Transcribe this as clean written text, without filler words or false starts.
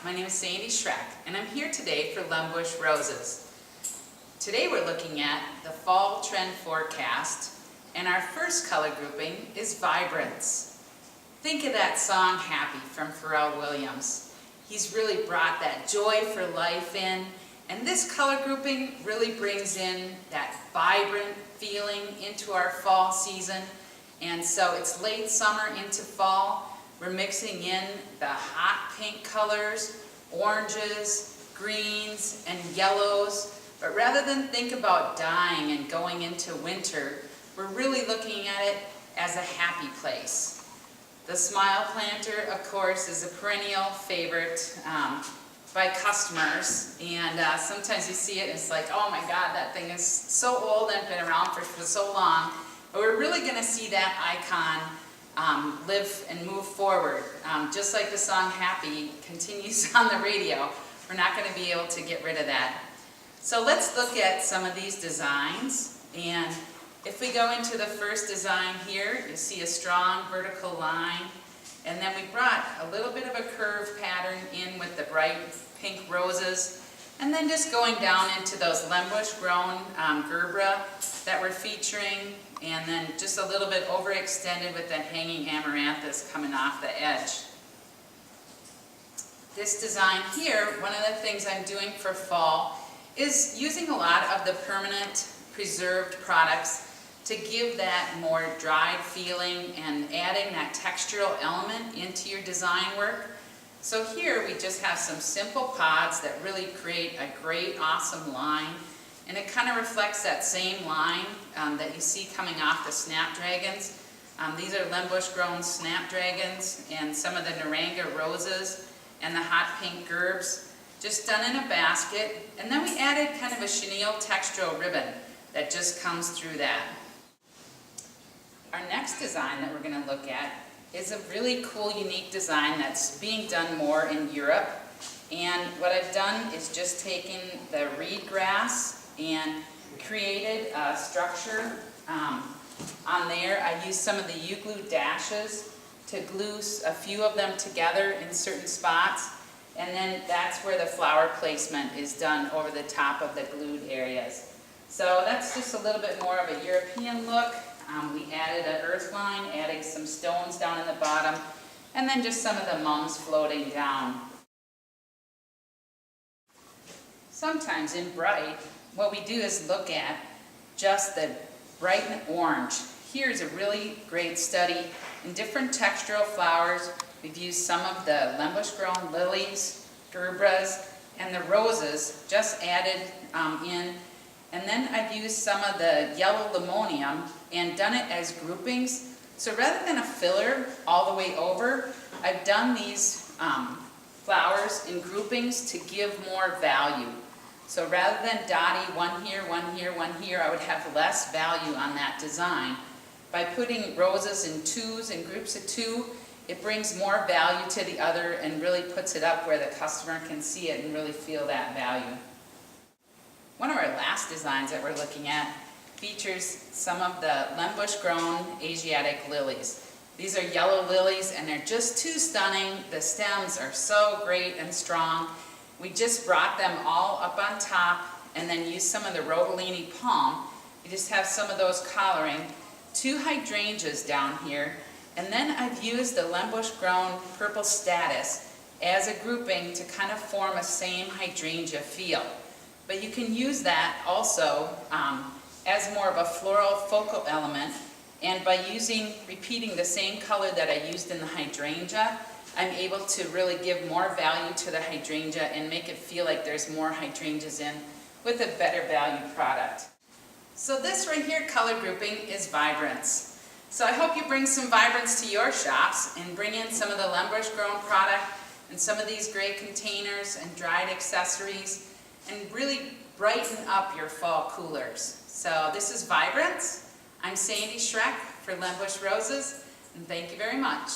my name is Sandy Schreck, and I'm here today for Lembush Roses. Today we're looking at the fall trend forecast, and our first color grouping is Vibrance. Think of that song Happy from Pharrell Williams. He's really brought that joy for life in, and this color grouping really brings in that vibrant feeling into our fall season. And so it's late summer into fall. We're mixing in the hot pink colors, oranges, greens, and yellows. But rather than think about dying and going into winter, we're really looking at it as a happy place. The Smile Planter, of course, is a perennial favorite by customers. And sometimes you see it and it's like, oh my God, that thing is so old and been around for so long. But we're really going to see that icon live and move forward. Just like the song Happy continues on the radio, we're not going to be able to get rid of that. So let's look at some of these designs. And if we go into the first design here, you see a strong vertical line. And then we brought a little bit of a curve pattern in with the bright pink roses. And then just going down into those Lembush grown gerbera that we're featuring. And then just a little bit overextended with that hanging amaranthus coming off the edge. This design here, one of the things I'm doing for fall is using a lot of the permanent preserved products to give that more dried feeling and adding that textural element into your design work. So here we just have some simple pods that really create a great, awesome line. And it kind of reflects that same line that you see coming off the snapdragons. These are Lembush grown snapdragons and some of the Naranga roses and the hot pink gerbs, just done in a basket. And then we added kind of a chenille textural ribbon that just comes through that. Our next design that we're going to look at is a really cool, unique design that's being done more in Europe. And what I've done is just taken the reed grass and created a structure on there. I used some of the U-glue dashes to glue a few of them together in certain spots. And then that's where the flower placement is done over the top of the glued areas. So that's just a little bit more of a European look. We added an earth line, adding some stones down in the bottom, and then just some of the mums floating down. Sometimes in bright, what we do is look at just the bright and orange. Here's a really great study in different textural flowers. We've used some of the Lembush grown lilies, gerberas, and the roses just added in. And then I've used some of the yellow limonium and done it as groupings. So rather than a filler all the way over, I've done these flowers in groupings to give more value. So rather than dotty, one here, one here, one here, I would have less value on that design. By putting roses in twos and groups of two, it brings more value to the other and really puts it up where the customer can see it and really feel that value. One of our last designs that we're looking at features some of the Lembush grown Asiatic lilies. These are yellow lilies and they're just too stunning. The stems are so great and strong. We just brought them all up on top and then used some of the Rotolini palm. You just have some of those coloring. 2 hydrangeas down here. And then I've used the Lembush grown purple status as a grouping to kind of form a same hydrangea feel. But you can use that also as more of a floral focal element. And by repeating the same color that I used in the hydrangea, I'm able to really give more value to the hydrangea and make it feel like there's more hydrangeas in with a better value product. So this right here color grouping is Vibrance. So I hope you bring some vibrance to your shops and bring in some of the Lembush grown product and some of these great containers and dried accessories and really brighten up your fall coolers. So this is Vibrance. I'm Sandy Schreck for Lembush Roses, and thank you very much.